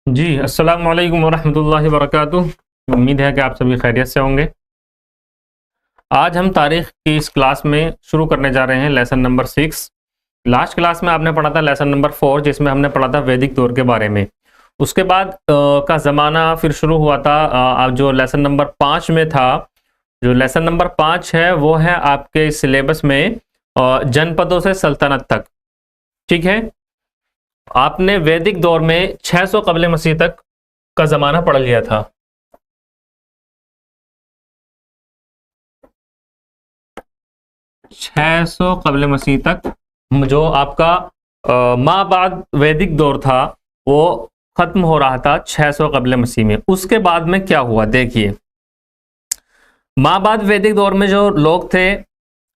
जी, अस्सलाम वालेकुम वरहमतुल्लाहि वबरकातुह। उम्मीद है कि आप सभी खैरियत से होंगे। आज हम तारीख़ की इस क्लास में शुरू करने जा रहे हैं लेसन नंबर 6। लास्ट क्लास में आपने पढ़ा था लेसन नंबर 4, जिसमें हमने पढ़ा था वैदिक दौर के बारे में। उसके बाद का ज़माना फिर शुरू हुआ था जो लेसन नंबर 5 में था। जो लेसन नंबर 5 है वो है आपके सिलेबस में जनपदों से सल्तनत तक। ठीक है, आपने वैदिक दौर में 600 कबल मसीह तक का ज़माना पढ़ लिया था। छह सौ कबल मसीह तक जो आपका माँ बाद वैदिक दौर था वो खत्म हो रहा था 600 कबल मसीह में। उसके बाद में क्या हुआ देखिए, माँ बाद वैदिक दौर में जो लोग थे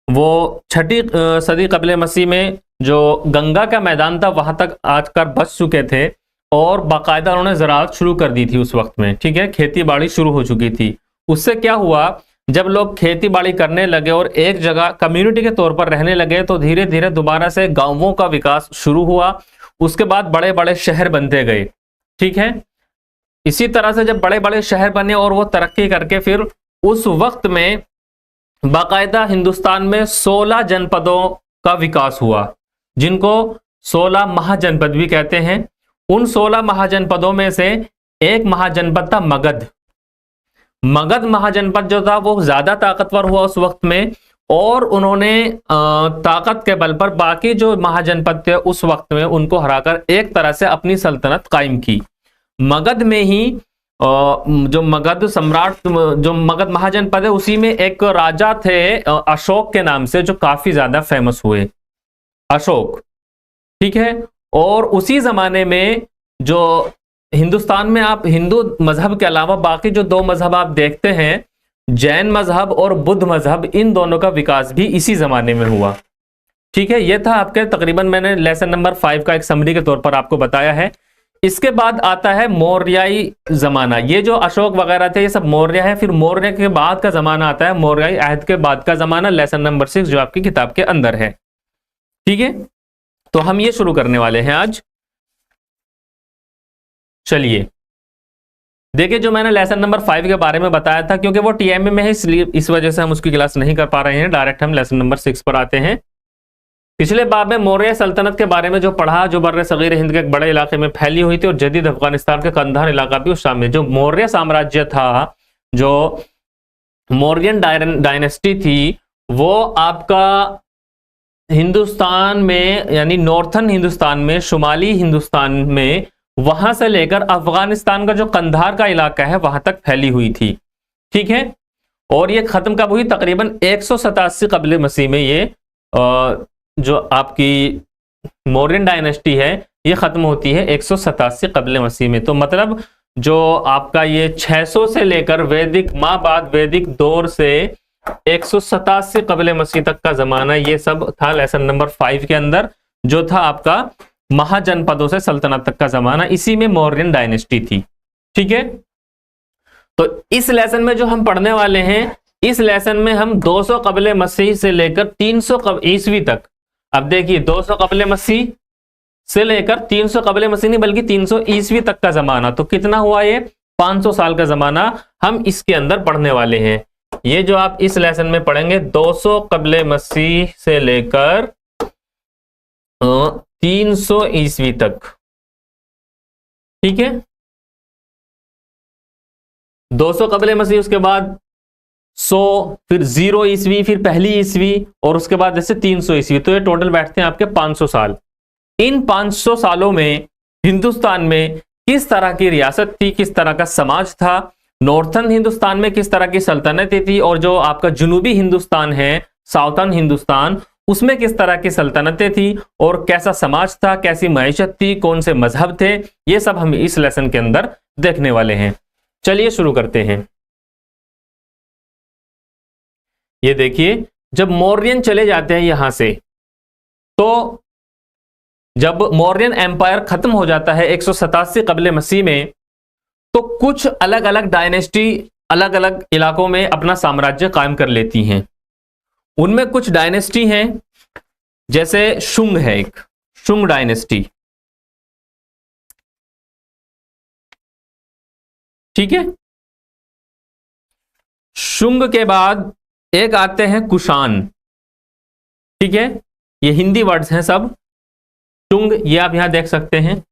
वो 6ठी सदी कबल मसीह में जो गंगा का मैदान था वहां तक आकर बस चुके थे और बाकायदा उन्होंने ज़राअत शुरू कर दी थी उस वक्त में। ठीक है, खेती बाड़ी शुरू हो चुकी थी। उससे क्या हुआ, जब लोग खेती बाड़ी करने लगे और एक जगह कम्युनिटी के तौर पर रहने लगे तो धीरे धीरे दोबारा से गांवों का विकास शुरू हुआ। उसके बाद बड़े बड़े शहर बनते गए। ठीक है, इसी तरह से जब बड़े बड़े शहर बने और वो तरक्की करके फिर उस वक्त में बाकायदा हिंदुस्तान में 16 जनपदों का विकास हुआ, जिनको 16 महाजनपद भी कहते हैं। उन 16 महाजनपदों में से एक महाजनपद था मगध। मगध महाजनपद जो था वो ज्यादा ताकतवर हुआ उस वक्त में और उन्होंने ताकत के बल पर बाकी जो महाजनपद थे उस वक्त में उनको हराकर एक तरह से अपनी सल्तनत कायम की। मगध में ही जो मगध सम्राट, जो मगध महाजनपद है उसी में एक राजा थे अशोक के नाम से, जो काफी ज्यादा फेमस हुए, अशोक। ठीक है, और उसी जमाने में जो हिंदुस्तान में आप हिंदू मजहब के अलावा बाकी जो दो मजहब आप देखते हैं, जैन मजहब और बुद्ध मजहब, इन दोनों का विकास भी इसी जमाने में हुआ। ठीक है, यह था आपके तकरीबन मैंने लेसन नंबर 5 का एक समरी के तौर पर आपको बताया है। इसके बाद आता है मौर्याई जमाना। ये जो अशोक वगैरह थे ये सब मौर्य है। फिर मौर्य के बाद का जमाना आता है मौर्याई अहद के बाद का जमाना, लेसन नंबर 6 जो आपकी किताब के अंदर है। ठीक है, तो हम ये शुरू करने वाले हैं आज। चलिए देखिए, जो मैंने लेसन नंबर 5 के बारे में बताया था, क्योंकि वो टीएमए में है इसलिए इस वजह से हम उसकी क्लास नहीं कर पा रहे हैं, डायरेक्ट हम लेसन नंबर 6 पर आते हैं। पिछले बाब में मौर्य सल्तनत के बारे में जो पढ़ा, जो बर्रे सगीर हिंद के एक बड़े इलाके में फैली हुई थी और जदीद अफगानिस्तान के कंधार इलाका भी उस शामिल। जो मौर्य साम्राज्य था, जो मौर्यन डायनेस्टी थी, वो आपका हिंदुस्तान में यानी नॉर्थन हिंदुस्तान में, शुमाली हिंदुस्तान में, वहां से लेकर अफगानिस्तान का जो कंधार का इलाका है वहां तक फैली हुई थी। ठीक है, और ये खत्म कब हुई, तकरीबन 187 कबल मसीह में ये जो आपकी मौर्यन डायनेस्टी है ये खत्म होती है 187 कबल मसीह में। तो मतलब जो आपका ये 600 से लेकर वैदिक माँ बाद वैदिक दौर से 187 कबल मसीह तक का जमाना, ये सब था लेसन नंबर 5 के अंदर, जो था आपका महाजनपदों से सल्तनत तक का जमाना। इसी में मौर्यन डायनेस्टी थी। ठीक है, तो इस लेसन में जो हम पढ़ने वाले हैं, इस लेसन में हम 200 कबल मसीह से लेकर 300 ईस्वी तक, अब देखिए 200 कबल मसीह से लेकर 300 कबल मसीह नहीं बल्कि 300 ईस्वी तक का जमाना, तो कितना हुआ ये 500 साल का जमाना हम इसके अंदर पढ़ने वाले हैं। ये जो आप इस लेसन में पढ़ेंगे 200 कबल मसीह से लेकर 300 ईस्वी तक। ठीक है, 200 कबल मसीह, उसके बाद 100, फिर 0 ईस्वी, फिर पहली ईस्वी, और उसके बाद जैसे 300 ईस्वी, तो ये टोटल बैठते हैं आपके 500 साल। इन 500 सालों में हिंदुस्तान में किस तरह की रियासत थी, किस तरह का समाज था, नॉर्थन हिंदुस्तान में किस तरह की सल्तनतें थी, और जो आपका जुनूबी हिंदुस्तान है, साउथर्न हिंदुस्तान, उसमें किस तरह की सल्तनतें थी और कैसा समाज था, कैसी मईशत थी, कौन से मजहब थे, ये सब हम इस लेसन के अंदर देखने वाले हैं। चलिए शुरू करते हैं। ये देखिए, जब मौर्यन चले जाते हैं यहां से, तो जब मौर्यन एम्पायर खत्म हो जाता है 187 कबल मसीह में, तो कुछ अलग अलग डायनेस्टी अलग अलग इलाकों में अपना साम्राज्य कायम कर लेती हैं। उनमें कुछ डायनेस्टी हैं, जैसे शुंग है, एक शुंग डायनेस्टी। ठीक है। शुंग के बाद एक आते हैं कुषाण, ठीक है। ये हिंदी वर्ड्स हैं सब। शुंग ये आप यहां देख सकते हैं,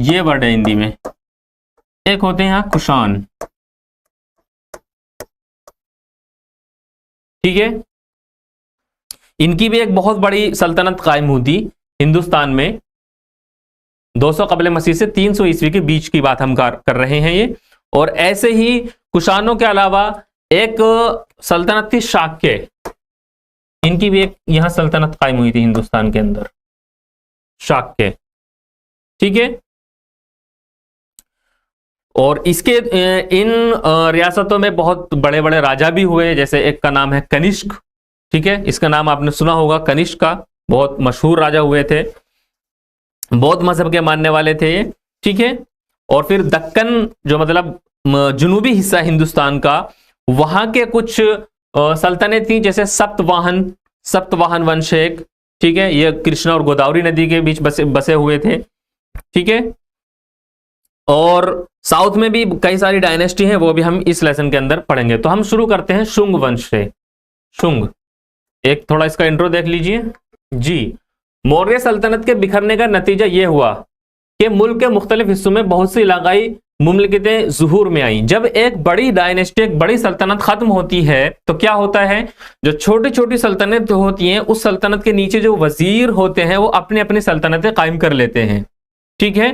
ये वर्ड है हिंदी में। एक होते हैं यहां कुषाण, ठीक है। इनकी भी एक बहुत बड़ी सल्तनत कायम हुई थी हिंदुस्तान में। 200 कबल मसीह से 300 ईस्वी के बीच की बात हम कर रहे हैं ये। और ऐसे ही कुषाणों के अलावा एक सल्तनत थी शाक्य, इनकी भी एक यहां सल्तनत कायम हुई थी हिंदुस्तान के अंदर, शाक्य, ठीक है। और इसके इन रियासतों में बहुत बड़े बड़े राजा भी हुए, जैसे एक का नाम है कनिष्क, ठीक है। इसका नाम आपने सुना होगा, कनिष्क का, बहुत मशहूर राजा हुए थे, बौद्ध मजहब के मानने वाले थे ये, ठीक है। और फिर दक्कन जो मतलब जुनूबी हिस्सा हिंदुस्तान का, वहां के कुछ सल्तनत थी, जैसे सप्तवाहन वंश एक, ठीक है। ये कृष्णा और गोदावरी नदी के बीच बसे हुए थे, ठीक है। और साउथ में भी कई सारी डायनेस्टी हैं, वो भी हम इस लेसन के अंदर पढ़ेंगे। तो हम शुरू करते हैं शुंग वंश से। शुंग, एक थोड़ा इसका इंट्रो देख लीजिए जी। मौर्य सल्तनत के बिखरने का नतीजा यह हुआ कि मुल्क के मुख्तलिफ हिस्सों में बहुत सी इलाकाई मुमलिकतें ज़ुहूर में आई। जब एक बड़ी डायनेस्टी, एक बड़ी सल्तनत खत्म होती है तो क्या होता है, जो छोटी छोटी सल्तनत होती हैं, उस सल्तनत के नीचे जो वजीर होते हैं वो अपनी अपनी सल्तनतें कायम कर लेते हैं, ठीक है।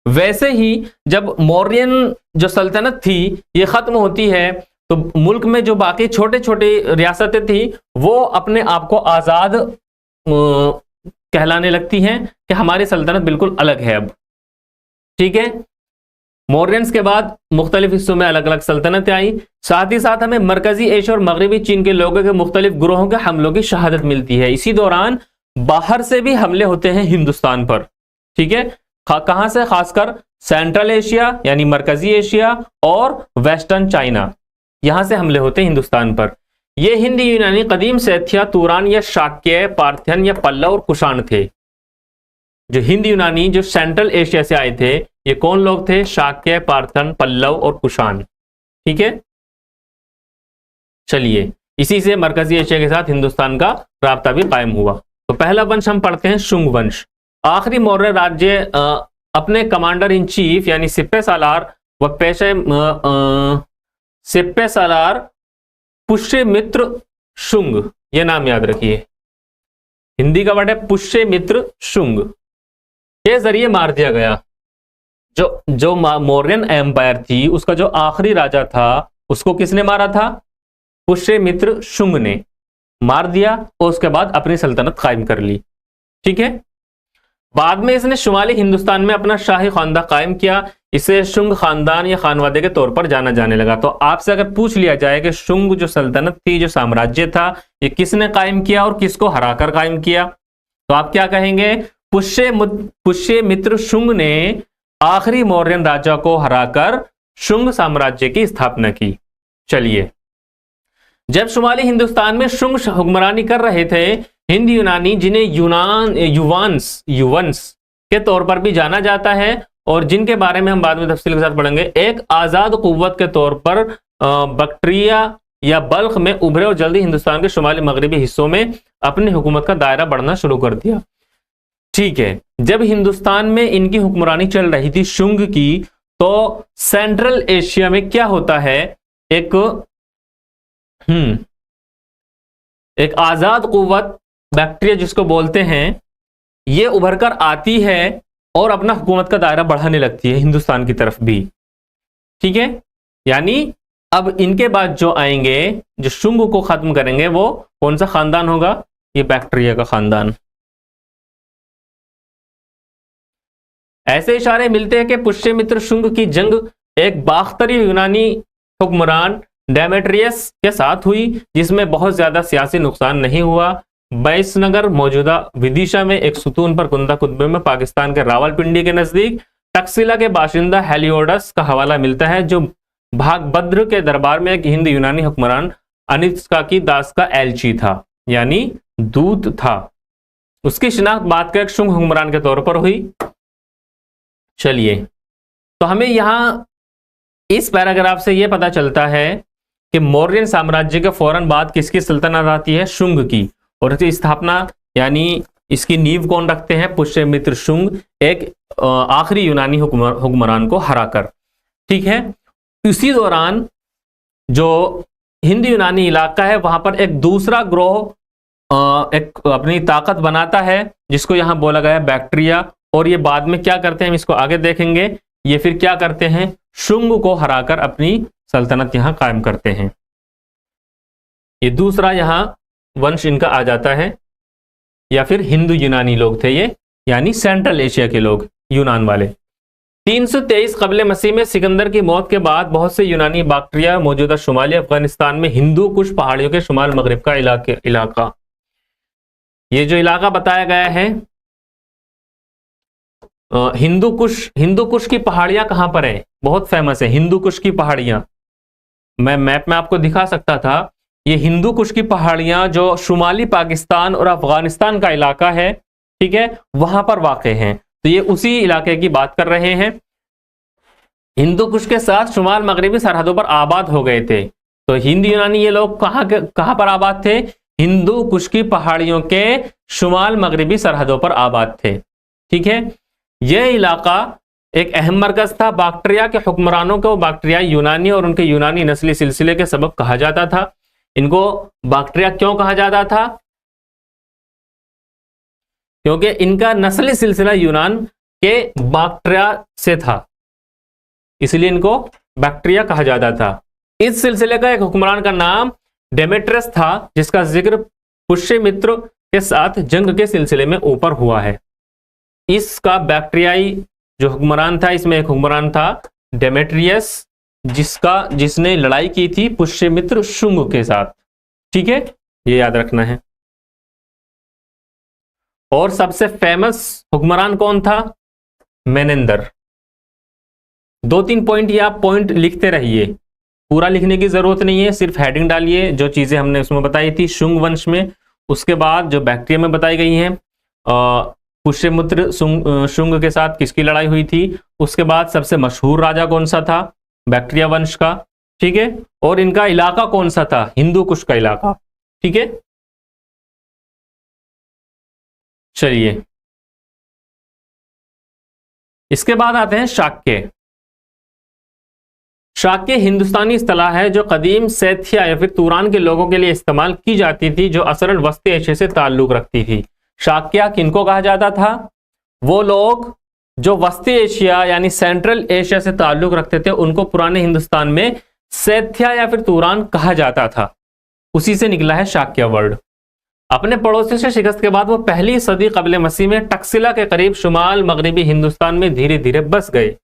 वैसे ही जब मौर्यन जो सल्तनत थी ये खत्म होती है तो मुल्क में जो बाकी छोटे छोटे रियासतें थी वो अपने आप को आजाद कहलाने लगती हैं कि हमारी सल्तनत बिल्कुल अलग है अब, ठीक है। मौर्यंस के बाद मुख्तलिफ हिस्सों में अलग अलग सल्तनतें आई। साथ ही साथ हमें मरकजी एशिया और मगरबी चीन के लोगों के मुख्तलिफ ग्रोहों के हमलों की शहादत मिलती है। इसी दौरान बाहर से भी हमले होते हैं हिंदुस्तान पर, ठीक है। कहां से, खासकर सेंट्रल एशिया यानी मरकजी एशिया और वेस्टर्न चाइना, यहां से हमले होते हैं हिंदुस्तान पर। ये हिंदी यूनानी कदीम सेथिया, तुरान या शाक्य, पार्थियन या पल्लव और कुषाण थे। जो हिंद यूनानी जो सेंट्रल एशिया से आए थे, ये कौन लोग थे, शाक्य, पार्थियन, पल्लव और कुषाण, ठीक है। चलिए, इसी से मरकजी एशिया के साथ हिंदुस्तान का राब्ता भी कायम हुआ। तो पहला वंश हम पढ़ते हैं शुंग वंश। आखिरी मौर्य राज्य अपने कमांडर इन चीफ यानी सिप्पे सालार व पेशे सिप्पे सालार पुष्यमित्र शुंग, ये नाम याद रखिए, हिंदी का वर्ड है पुष्यमित्र शुंग, के जरिए मार दिया गया। जो मौर्यन एम्पायर थी उसका जो आखिरी राजा था उसको किसने मारा था, पुष्यमित्र शुंग ने मार दिया और उसके बाद अपनी सल्तनत कायम कर ली, ठीक है। बाद में इसने शुमाली हिंदुस्तान में अपना शाही खानदान कायम किया। इसे शुंग खानदान या खानवादे के तौर पर जाना जाने लगा। तो आपसे अगर पूछ लिया जाए कि शुंग जो सल्तनत थी, जो साम्राज्य था, ये किसने कायम किया और किसको हराकर कायम किया, तो आप क्या कहेंगे, पुष्यमित्र शुंग ने आखिरी मौर्यन राजा को हराकर शुंग साम्राज्य की स्थापना की। चलिए, जब शुमाली हिंदुस्तान में शुंग हुक्मरानी कर रहे थे, हिंद यूनानी, जिन्हें युवंस के तौर पर भी जाना जाता है और जिनके बारे में हम बाद में तफसील के साथ पढ़ेंगे, एक आजाद कुव्वत के तौर पर बक्ट्रिया या बल्ख में उभरे और जल्दी हिंदुस्तान के शुमाली मगरबी हिस्सों में अपनी हुकूमत का दायरा बढ़ना शुरू कर दिया, ठीक है। जब हिंदुस्तान में इनकी हुक्मरानी चल रही थी शुंग की, तो सेंट्रल एशिया में क्या होता है, एक आजाद कुव्वत बैक्टीरिया जिसको बोलते हैं, ये उभर कर आती है और अपना हुकूमत का दायरा बढ़ाने लगती है हिंदुस्तान की तरफ भी, ठीक है। यानी अब इनके बाद जो आएंगे, जो शुंग को खत्म करेंगे, वो कौन सा खानदान होगा, ये बैक्टीरिया का खानदान। ऐसे इशारे मिलते हैं कि पुष्यमित्र शुंग की जंग एक बाख्तरी यूनानी हुक्मरान डेमेट्रियस के साथ हुई, जिसमें बहुत ज्यादा सियासी नुकसान नहीं हुआ। बैसनगर मौजूदा विदिशा में एक सुतून पर कुंदा कुतबे में पाकिस्तान के रावलपिंडी के नजदीक तक्सिला के बाशिंदा हेलियोडस का हवाला मिलता है, जो भागभद्र के दरबार में एक हिंद यूनानी हुक्मरान अनित्सका की दास का एलची था, यानी दूत था। उसकी शिनाख्त बाद के एक शुंग हुक्मरान के तौर पर हुई। चलिए, तो हमें यहां इस पैराग्राफ से यह पता चलता है कि मौर्यन साम्राज्य के फौरन बाद किसकी सल्तनत आती है? शुंग की। और इसकी स्थापना यानी इसकी नींव कौन रखते हैं? पुष्यमित्र शुंग, एक आखिरी यूनानी हुक्मरान को हराकर। ठीक है, इसी दौरान जो हिंद यूनानी इलाका है वहां पर एक दूसरा ग्रोह एक अपनी ताकत बनाता है, जिसको यहां बोला गया बैक्ट्रिया। और ये बाद में क्या करते हैं, हम इसको आगे देखेंगे। ये फिर क्या करते हैं? शुंग को हराकर अपनी सल्तनत यहां कायम करते हैं। ये दूसरा यहां वंश इनका आ जाता है, या फिर हिंदू यूनानी लोग थे ये, यानी सेंट्रल एशिया के लोग, यूनान वाले। 323 कबले मसीह में सिकंदर की मौत के बाद बहुत से यूनानी बैक्ट्रिया मौजूदा शुमाली अफगानिस्तान में हिंदू कुश पहाड़ियों के शुमाल मगरिब का इलाका, ये जो इलाका बताया गया है हिंदू कुश की पहाड़ियां कहां पर है? बहुत फेमस है हिंदू कुश की पहाड़ियां। मैं मैप में आपको दिखा सकता था। ये हिंदू कुश की पहाड़ियां जो शुमाली पाकिस्तान और अफगानिस्तान का इलाका है, ठीक है, वहां पर वाक़ हैं। तो ये उसी इलाके की बात कर रहे हैं। हिंदू कुश के साथ शुमाल मगरिबी सरहदों पर आबाद हो गए थे। तो हिंद यूनानी ये लोग कहां पर आबाद थे? हिंदू कुश की पहाड़ियों के शुमाल मगरिबी सरहदों पर आबाद थे। ठीक है, यह इलाका एक अहम मरकज था बैक्ट्रिया के हुक्मरानों को। बैक्ट्रियाई यूनानी और उनके यूनानी नस्ली सिलसिले के सबब कहा जाता था। इनको बैक्ट्रिया क्यों कहा जाता था? क्योंकि इनका नस्ली सिलसिला यूनान के बैक्ट्रिया से था, इसलिए इनको बैक्ट्रिया कहा जाता था। इस सिलसिले का एक हुक्मरान का नाम डेमेट्रियस था, जिसका जिक्र पुष्यमित्र के साथ जंग के सिलसिले में ऊपर हुआ है। इसका बैक्ट्रियाई जो हुक्मरान था, इसमें एक हुक्मरान था डेमेट्रियस, जिसने लड़ाई की थी पुष्यमित्र शुंग के साथ। ठीक है, ये याद रखना है। और सबसे फेमस हुक्मरान कौन था? मेनेंदर। 2-3 पॉइंट ये आप पॉइंट लिखते रहिए, पूरा लिखने की जरूरत नहीं है, सिर्फ हेडिंग डालिए जो चीजें हमने उसमें बताई थी शुंग वंश में। उसके बाद जो बैक्ट्रिया में बताई गई हैं, पुष्यमित्र शुंग के साथ किसकी लड़ाई हुई थी, उसके बाद सबसे मशहूर राजा कौन सा था बैक्ट्रिया वंश का, ठीक है, और इनका इलाका कौन सा था? हिंदू कुश का इलाका। ठीक है, चलिए इसके बाद आते हैं शाक्य। शाक्य हिंदुस्तानी इस्तिलाह है जो कदीम सेथिया या फिर तुरान के लोगों के लिए इस्तेमाल की जाती थी, जो असलन वस्ती एशिया से ताल्लुक रखती थी। शाक्य किनको कहा जाता था? वो लोग जो वस्ती एशिया यानी सेंट्रल एशिया से ताल्लुक रखते थे, उनको पुराने हिंदुस्तान में सेथिया या फिर तुरान कहा जाता था। उसी से निकला है शाक्य वर्ड। अपने पड़ोसियों से शिकस्त के बाद वो पहली सदी कबले मसीह में टक्सिला के करीब शुमाल मगरिबी हिंदुस्तान में धीरे धीरे बस गए।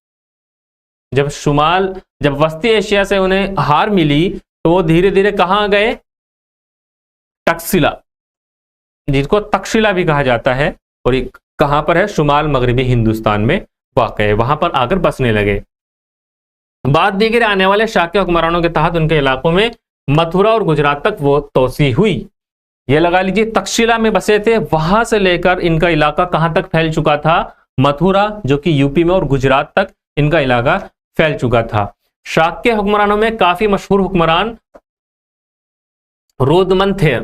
जब वस्ती एशिया से उन्हें हार मिली तो वो धीरे धीरे कहां गए? टक्सिला, जिसको तक्षशिला भी कहा जाता है, और ये कहां पर है? शुमाल मगरिबी हिंदुस्तान में वाक़ है, वहां पर आकर बसने लगे। बाद दीगर आने वाले शाक्य हुक्मरानों के तहत उनके इलाकों में मथुरा और गुजरात तक वो तोसी हुई। ये लगा लीजिए तक्षशिला में बसे थे, वहां से लेकर इनका इलाका कहां तक फैल चुका था? मथुरा, जो कि यूपी में, और गुजरात तक इनका इलाका फैल चुका था। शाक्य हुक्मरानों में काफी मशहूर हुक्मरान रुद्रमन थे।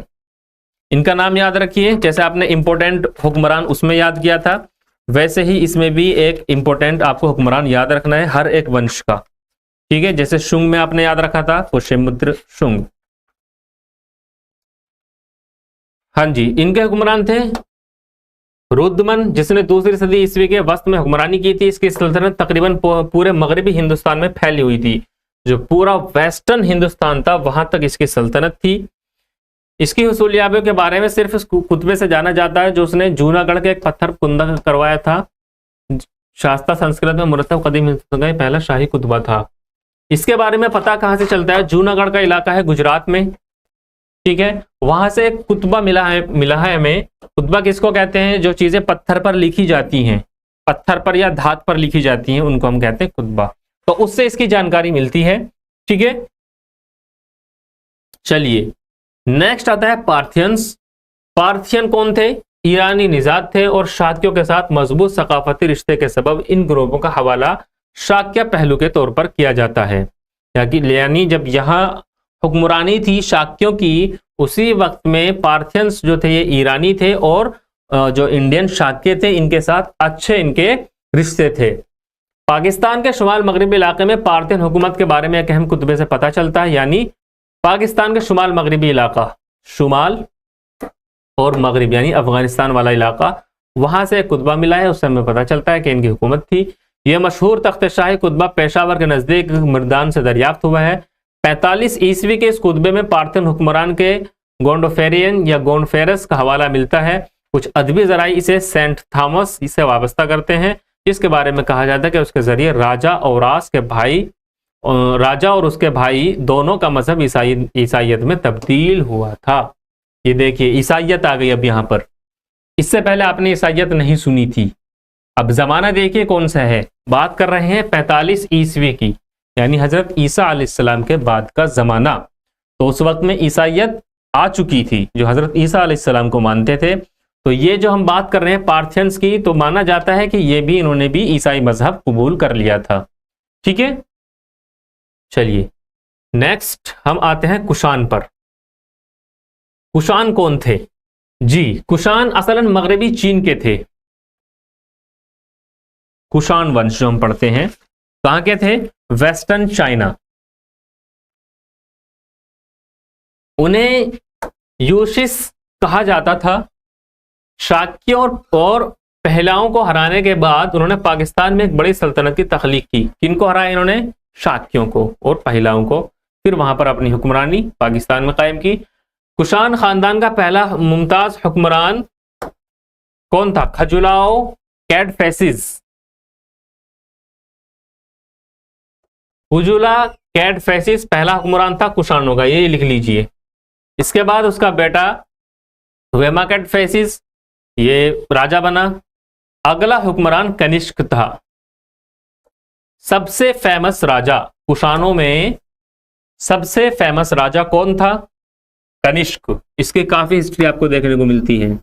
इनका नाम याद रखिए, जैसे आपने इंपोर्टेंट हुक्मरान उसमें याद किया था, वैसे ही इसमें भी एक इंपोर्टेंट आपको हुक्मरान याद रखना है हर एक वंश का। ठीक है, जैसे शुंग में आपने याद रखा था पुष्यमित्र शुंग। हाँ जी, इनके हुक्मरान थे रुद्रमन, जिसने दूसरी सदी ईस्वी के वस्त में हुक्मरानी की थी। इसकी सल्तनत तकरीबन पूरे मगरबी हिंदुस्तान में फैली हुई थी। जो पूरा वेस्टर्न हिंदुस्तान था वहां तक इसकी सल्तनत थी। इसकी हुसूलियाबियों के बारे में सिर्फ इस कुतबे से जाना जाता है जो उसने जूनागढ़ के एक पत्थर कुंदा करवाया था। शास्ता संस्कृत में मुरतब कदीम हिंदुस्तान का पहला शाही कुतबा था। इसके बारे में पता कहां से चलता है? जूनागढ़ का इलाका है गुजरात में, ठीक है, वहां से एक कुतबा मिला है हमें। कुतबा किसको कहते हैं? जो चीजें पत्थर पर लिखी जाती हैं, पत्थर पर या धात पर लिखी जाती हैं, उनको हम कहते हैं कुतबा। तो उससे इसकी जानकारी मिलती है। ठीक है, चलिए नेक्स्ट आता है पार्थियंस। पार्थियन कौन थे? ईरानी निजात थे और शाक्यों के साथ मजबूत सकाफती रिश्ते के सबब इन ग्रोहों का हवाला शाक्य पहलू के तौर पर किया जाता है। यानी जब यहाँ हुक्मरानी थी शाक्यों की, उसी वक्त में पार्थियंस जो थे ये ईरानी थे और जो इंडियन शाक्य थे इनके साथ अच्छे इनके रिश्ते थे। पाकिस्तान के शुमाल मगरबी इलाके में पार्थियन हुकूमत के बारे में एक अहम कुतबे से पता चलता है। यानी पाकिस्तान के शुमाल मगरबी इलाका, शुमाल और मगरब यानी अफगानिस्तान वाला इलाका, वहां से एक कुतबा मिला है, उससे हमें पता चलता है कि इनकी हुकूमत थी। यह मशहूर तख्त शाही कुतबा पेशावर के नजदीक मिर्दान से दरियाफ्त हुआ है। 45 ईस्वी के इस कुतबे में पार्थियन हुक्मरान के गोंडोफेरियन या गोंडफेरस का हवाला मिलता है। कुछ अदबी जराई इसे सेंट थॉमस से वाबस्ता करते हैं, जिसके बारे में कहा जाता है कि उसके जरिए राजा और उसके भाई दोनों का मजहब ईसाइयत में तब्दील हुआ था। ये देखिए ईसाइयत आ गई अब यहाँ पर, इससे पहले आपने ईसाइयत नहीं सुनी थी। अब जमाना देखिए कौन सा है, बात कर रहे हैं 45 ईस्वी की, यानी हजरत ईसा अलैहिस्सलाम के बाद का जमाना। तो उस वक्त में ईसाइयत आ चुकी थी, जो हजरत ईसा अलैहिस्सलाम को मानते थे। तो ये जो हम बात कर रहे हैं पार्थियंस की, तो माना जाता है कि ये भी इन्होंने भी ईसाई मजहब कबूल कर लिया था। ठीक है, चलिए नेक्स्ट हम आते हैं कुषाण पर। कुषाण कौन थे? जी, कुषाण असलन मगरबी चीन के थे। कुषाण वंश जो हम पढ़ते हैं कहां के थे? Western China. उन्हें यूशिस कहा जाता था। शाक्यों और पहलाओं को हराने के बाद उन्होंने पाकिस्तान में एक बड़ी सल्तनत की तख्लीक की। किनको हराया इन्होंने? शाक्यों को और पहलाओं को। फिर वहां पर अपनी हुक्मरानी पाकिस्तान में कायम की। कुषाण खानदान का पहला मुमताज हुक्मरान कौन था? खजुलाओ कैडफेसिस। खुजुला कैडफेसिस पहला हुक्मरान था कुषाणों का, ये लिख लीजिए। इसके बाद उसका बेटा वेमा कैडफेसिस, ये राजा बना। अगला हुक्मरान कनिष्क था। सबसे फेमस राजा कुषाणों में, सबसे फेमस राजा कौन था? कनिष्क। इसकी काफी हिस्ट्री आपको देखने को मिलती है।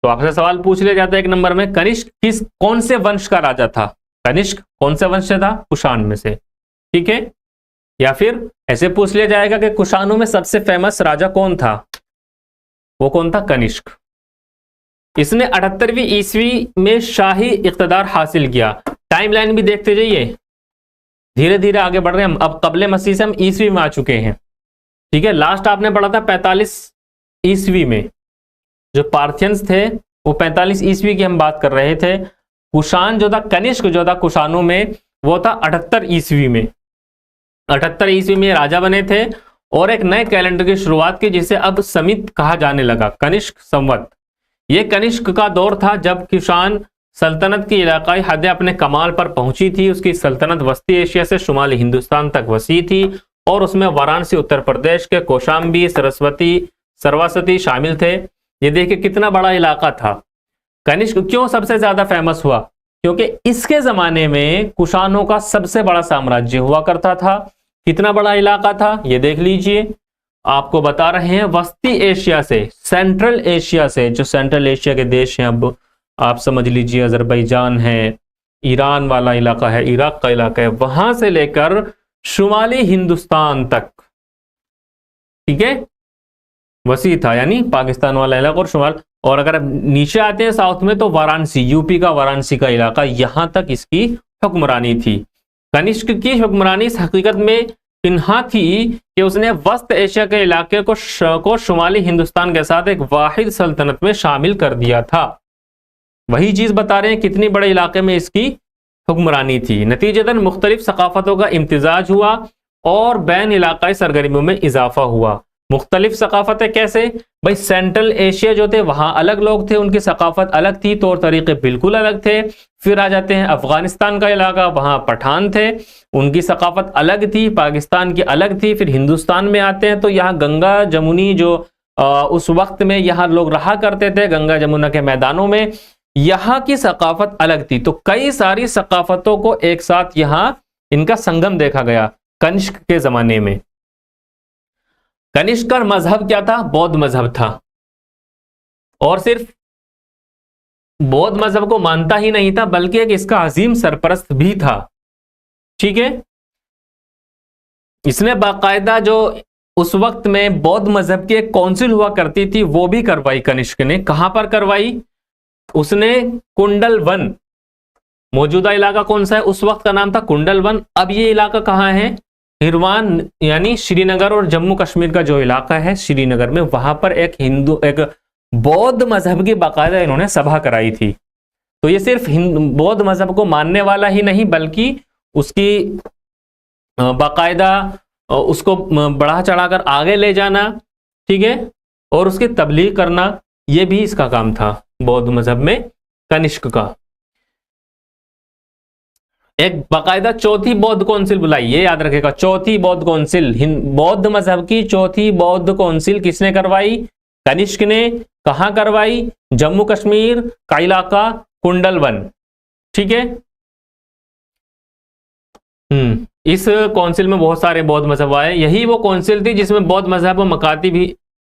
तो आपसे सवाल पूछ लिया जाता है एक नंबर में, कनिष्क कौन से वंश का राजा था? कनिष्क कौन से वंश से था? कुषाण में से। ठीक है, या फिर ऐसे पूछ लिया जाएगा कि कुषाणों में सबसे फेमस राजा कौन था? वो कौन था? कनिष्क। इसने 78वीं ईस्वी में शाही इख्तिदार हासिल किया। टाइमलाइन भी देखते जाइए, धीरे धीरे आगे बढ़ रहे हैं हम। अब कबले मसीह से हम ईस्वी में आ चुके हैं। ठीक है, लास्ट आपने पढ़ा था 45 ईस्वी में। जो पार्थियंस थे वो 45 ईस्वी की हम बात कर रहे थे। कुषाण जो था, कनिष्क जो था कुषाणों में, वो था 78 ईस्वी में। 78 ईस्वी में राजा बने थे और एक नए कैलेंडर की शुरुआत की, जिसे अब समित कहा जाने लगा, कनिष्क संवत। यह कनिष्क का दौर था जब कुषाण सल्तनत की इलाकाई हदें अपने कमाल पर पहुंची थी। उसकी सल्तनत वस्ती एशिया से शुमाली हिंदुस्तान तक वसी थी और उसमें वाराणसी उत्तर प्रदेश के कौशाम्बी सरस्वती शामिल थे। ये देखिए कितना बड़ा इलाका था। कनिष्क क्यों सबसे ज्यादा फेमस हुआ? क्योंकि इसके जमाने में कुषाणों का सबसे बड़ा साम्राज्य हुआ करता था। कितना बड़ा इलाका था ये देख लीजिए, आपको बता रहे हैं वस्ती एशिया से, सेंट्रल एशिया से, जो सेंट्रल एशिया के देश हैं, अब आप समझ लीजिए अजरबैजान है, ईरान वाला इलाका है, इराक का इलाका है, वहां से लेकर शुमाली हिंदुस्तान तक, ठीक है, वसी था, यानी पाकिस्तान वाला इलाका और शुमाल। और अगर नीचे आते हैं साउथ में तो वाराणसी, यूपी का वाराणसी का इलाका, यहां तक इसकी हुक्मरानी थी। कनिष्क की हुक्मरानी इस हकीकत में पिन्हा थी कि उसने वस्त एशिया के इलाके को शुमाली हिंदुस्तान के साथ एक वाहिद सल्तनत में शामिल कर दिया था। वही चीज बता रहे हैं कितनी बड़े इलाके में इसकी हुक्मरानी थी। नतीजतन मुख्तलिफ सकाफतों का इम्तिजाज हुआ और बैन इलाकाई सरगर्मियों में इजाफा हुआ। मुख्तलिफ सकाफतें कैसे भाई? सेंट्रल एशिया जो थे वहां अलग लोग थे, उनकी सकाफत अलग थी, तौर तरीके बिल्कुल अलग थे। फिर आ जाते हैं अफगानिस्तान का इलाका, वहां पठान थे, उनकी सकाफत अलग थी, पाकिस्तान की अलग थी। फिर हिंदुस्तान में आते हैं तो यहाँ गंगा जमुनी जो उस वक्त में यहाँ लोग रहा करते थे, गंगा जमुना के मैदानों में, यहाँ की सकाफत अलग थी। तो कई सारी सकाफतों को एक साथ यहाँ इनका संगम देखा गया कनिष्क के जमाने में। कनिष्क का मजहब क्या था? बौद्ध मजहब था, और सिर्फ बौद्ध मजहब को मानता ही नहीं था बल्कि एक इसका अजीम सरपरस्त भी था। ठीक है, इसने बाकायदा जो उस वक्त में बौद्ध मजहब की एक काउंसिल हुआ करती थी वो भी करवाई कनिष्क ने। कहां पर करवाई? उसने कुंडल वन, मौजूदा इलाका कौन सा है? उस वक्त का नाम था कुंडल वन। अब ये इलाका कहां है? हिरवान, यानी श्रीनगर और जम्मू कश्मीर का जो इलाका है श्रीनगर में, वहां पर एक बौद्ध मजहब की बाकायदा इन्होंने सभा कराई थी। तो ये सिर्फ बौद्ध मजहब को मानने वाला ही नहीं बल्कि उसकी बाकायदा उसको बढ़ा चढ़ाकर आगे ले जाना, ठीक है, और उसकी तबलीग करना, यह भी इसका काम था बौद्ध मजहब में कनिष्क का। एक बाकायदा चौथी बौद्ध काउंसिल बुलाई, ये याद रखेगा, चौथी बौद्ध काउंसिल, बौद्ध मजहब की चौथी बौद्ध काउंसिल किसने करवाई? कनिष्क ने। कहां करवाई? जम्मू कश्मीर का इलाका कुंडल वन। ठीक है, इस काउंसिल में बहुत सारे बौद्ध मजहब आए। यही वो काउंसिल थी जिसमें बौद्ध मजहब और मकाती भी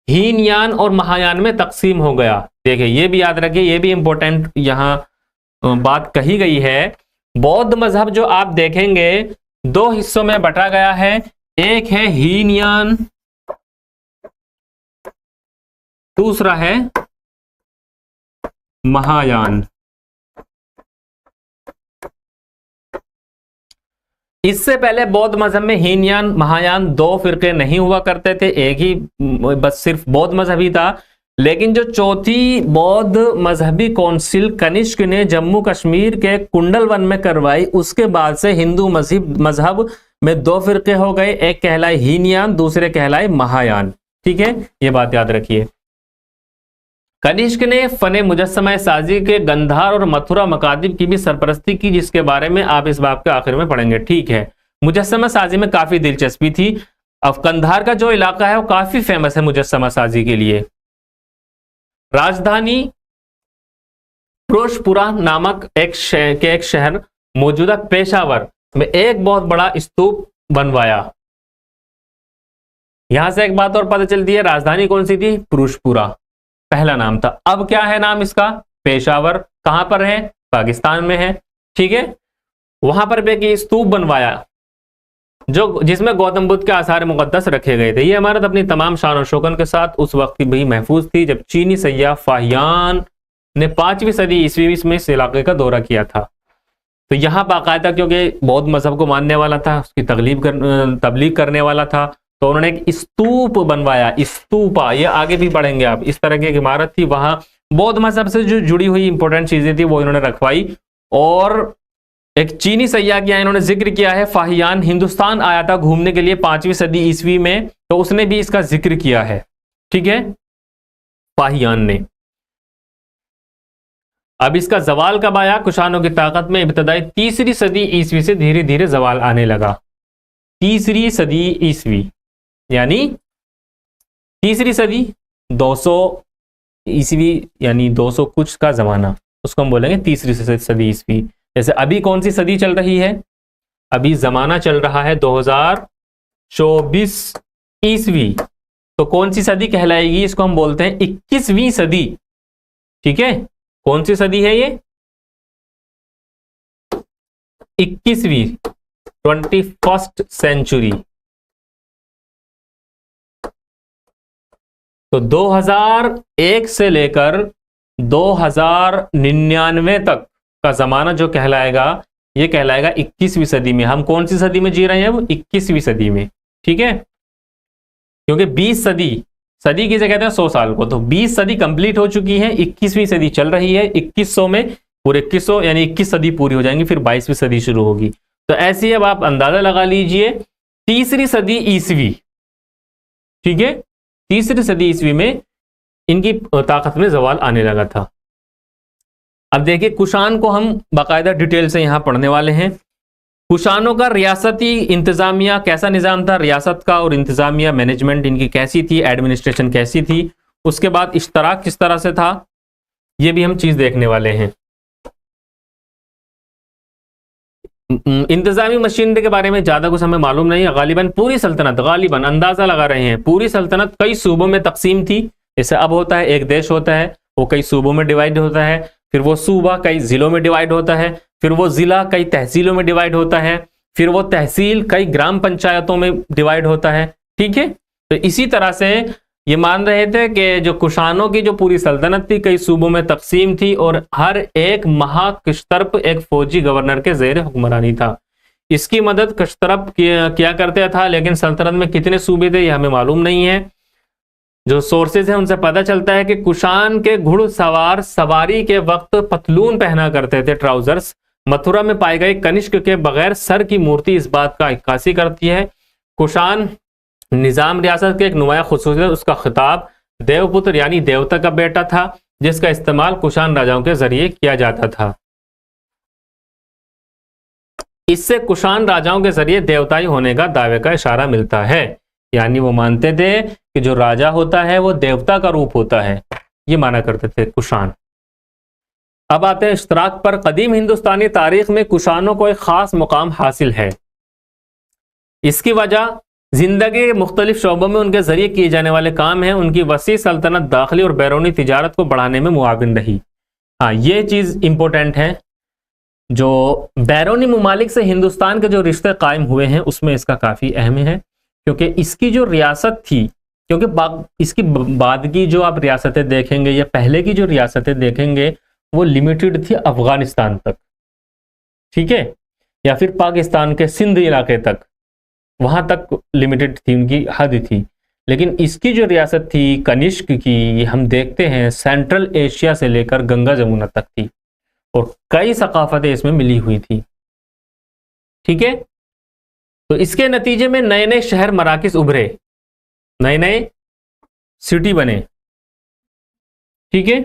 हीनयान और महायान में तकसीम हो गया। देखिए ये भी याद रखिए, ये भी इंपॉर्टेंट यहां बात कही गई है। बौद्ध मजहब जो आप देखेंगे दो हिस्सों में बटा गया है, एक है हीनयान, दूसरा है महायान। इससे पहले बौद्ध मजहब में हीनयान महायान दो फिरके नहीं हुआ करते थे, एक ही बस सिर्फ बौद्ध मजहब ही था। लेकिन जो चौथी बौद्ध मजहबी काउंसिल कनिष्क ने जम्मू कश्मीर के कुंडल वन में करवाई, उसके बाद से हिंदू मजहब में दो फिरके हो गए, एक कहलाए हीनयान, दूसरे कहलाए महायान। ठीक है, ये बात याद रखिए। कनिष्क ने फने मुजस्समा साजी के गंधार और मथुरा मकादिब की भी सरपरस्ती की, जिसके बारे में आप इस बाब के आखिर में पढ़ेंगे। ठीक है, मुजस्समा साजी में काफी दिलचस्पी थी। अब कंधार का जो इलाका है वो काफी फेमस है मुजस्समा साजी के लिए। राजधानी फिरोजपुरा नामक एक शहर मौजूदा पेशावर में एक बहुत बड़ा स्तूप बनवाया। यहां से एक बात और पता चलती है, राजधानी कौन सी थी? फिरोजपुरा पहला नाम था। अब क्या है नाम इसका? पेशावर। कहां पर है? पाकिस्तान में है। ठीक है, वहां पर एक स्तूप बनवाया जो जिसमें गौतम बुद्ध के आसार मुकद्दस रखे गए थे। ये इमारत अपनी तमाम शान और शौकन के साथ उस वक्त भी महफूज थी जब चीनी सैयाह फाहियान ने 5वीं सदी ईस्वी में इस इलाके का दौरा किया था। तो यहां बाकायदा क्योंकि बौद्ध मजहब को मानने वाला था, उसकी तबलीग करने वाला था, तो उन्होंने एक स्तूप बनवाया। स्तूपा, ये आगे भी पढ़ेंगे आप। इस तरह की एक इमारत थी, वहां बौद्ध मजहब से जो जुड़ी हुई इंपॉर्टेंट चीजें थी वो इन्होंने रखवाई। और एक चीनी सैयाह किया इन्होंने जिक्र किया है, फाहियान हिंदुस्तान आया था घूमने के लिए 5वीं सदी ईस्वी में, तो उसने भी इसका जिक्र किया है। ठीक है, फाहियान ने। अब इसका जवाल कब आया? कुशानों की ताकत में इब्तदाई 3री सदी ईस्वी से धीरे धीरे जवाल आने लगा। 3री सदी ईस्वी यानी 3री सदी 200 ईस्वी यानी 200 कुछ का जमाना, उसको हम बोलेंगे 3री सदी ईस्वी। जैसे अभी कौन सी सदी चल रही है? अभी जमाना चल रहा है 2024 ईस्वी, तो कौन सी सदी कहलाएगी? इसको हम बोलते हैं 21वीं सदी। ठीक है, कौन सी सदी है ये? 21वीं, 21st सेंचुरी। तो 2001 से लेकर 2099 तक का जमाना जो कहलाएगा, ये कहलाएगा 21वीं सदी में। हम कौन सी सदी में जी रहे हैं? वो 21वीं सदी में। ठीक है, क्योंकि 20 सदी किसे कहते हैं? 100 साल को। तो 20 सदी कंप्लीट हो चुकी है, 21वीं सदी चल रही है। 2100 में पूरे 2100 यानी 21 सदी पूरी हो जाएंगी, फिर 22वीं सदी शुरू होगी। तो ऐसे अब आप अंदाजा लगा लीजिए 3री सदी ईस्वी। ठीक है, 3री सदी ईस्वी में इनकी ताकत में जवाल आने लगा था। अब देखिए कुषाण को हम बाकायदा डिटेल से यहां पढ़ने वाले हैं। कुषाणों का रियासती इंतजामिया कैसा निजाम था? रियासत का और इंतजामिया मैनेजमेंट इनकी कैसी थी? एडमिनिस्ट्रेशन कैसी थी? उसके बाद इश्तराक किस तरह से था? ये भी हम चीज देखने वाले हैं। इंतजामी मशीनरी के बारे में ज्यादा कुछ हमें मालूम नहीं है। गालिबन पूरी सल्तनत, गालिबन अंदाजा लगा रहे हैं, पूरी सल्तनत कई सूबों में तकसीम थी। जैसे अब होता है एक देश होता है, वो कई सूबों में डिवाइड होता है, फिर वो सूबा कई जिलों में डिवाइड होता है, फिर वो जिला कई तहसीलों में डिवाइड होता है, फिर वो तहसील कई ग्राम पंचायतों में डिवाइड होता है। ठीक है, तो इसी तरह से ये मान रहे थे कि जो कुशानों की जो पूरी सल्तनत थी कई सूबों में तकसीम थी और हर एक महाकशतर्प एक फौजी गवर्नर के जेर हुक्मरानी था। इसकी मदद कशतरप किया करता था, लेकिन सल्तनत में कितने सूबे थे ये हमें मालूम नहीं है। जो सोर्सेज है उनसे पता चलता है कि कुशान के घुड़सवार सवारी के वक्त पतलून पहना करते थे, ट्राउजर्स। मथुरा में पाए गए कनिष्क के बगैर सर की मूर्ति इस बात का इक्कासी करती है। कुशान निजाम रियासत के एक नुमाया खुसूसियत उसका खिताब देवपुत्र यानी देवता का बेटा था, जिसका इस्तेमाल कुशान राजाओं के जरिए किया जाता था। इससे कुशान राजाओं के जरिए देवताई होने का दावे का इशारा मिलता है, यानी वो मानते थे कि जो राजा होता है वो देवता का रूप होता है, ये माना करते थे कुशान। अब आते हैं इश्तराक पर। कदीम हिंदुस्तानी तारीख में कुशानों को एक खास मुकाम हासिल है। इसकी वजह जिंदगी के मुख्तलिफ शोबों में उनके जरिए किए जाने वाले काम हैं। उनकी वसी सल्तनत दाखिली और बैरूनी तिजारत को बढ़ाने में मुआविन रही। हाँ, ये चीज इंपॉर्टेंट है। जो बैरूनी मुमालिक से हिंदुस्तान के जो रिश्ते कायम हुए हैं उसमें इसका काफी अहम है, क्योंकि इसकी जो रियासत थी, क्योंकि इसकी बाद की जो आप रियासतें देखेंगे या पहले की जो रियासतें देखेंगे वो लिमिटेड थी अफगानिस्तान तक, ठीक है, या फिर पाकिस्तान के सिंध इलाके तक, वहां तक लिमिटेड थी, उनकी हद थी। लेकिन इसकी जो रियासत थी कनिष्क की, ये हम देखते हैं सेंट्रल एशिया से लेकर गंगा जमुना तक थी और कई सकाफतें इसमें मिली हुई थी। ठीक है, तो इसके नतीजे में नए नए शहर मराकिज उभरे, नए नए सिटी बने। ठीक है,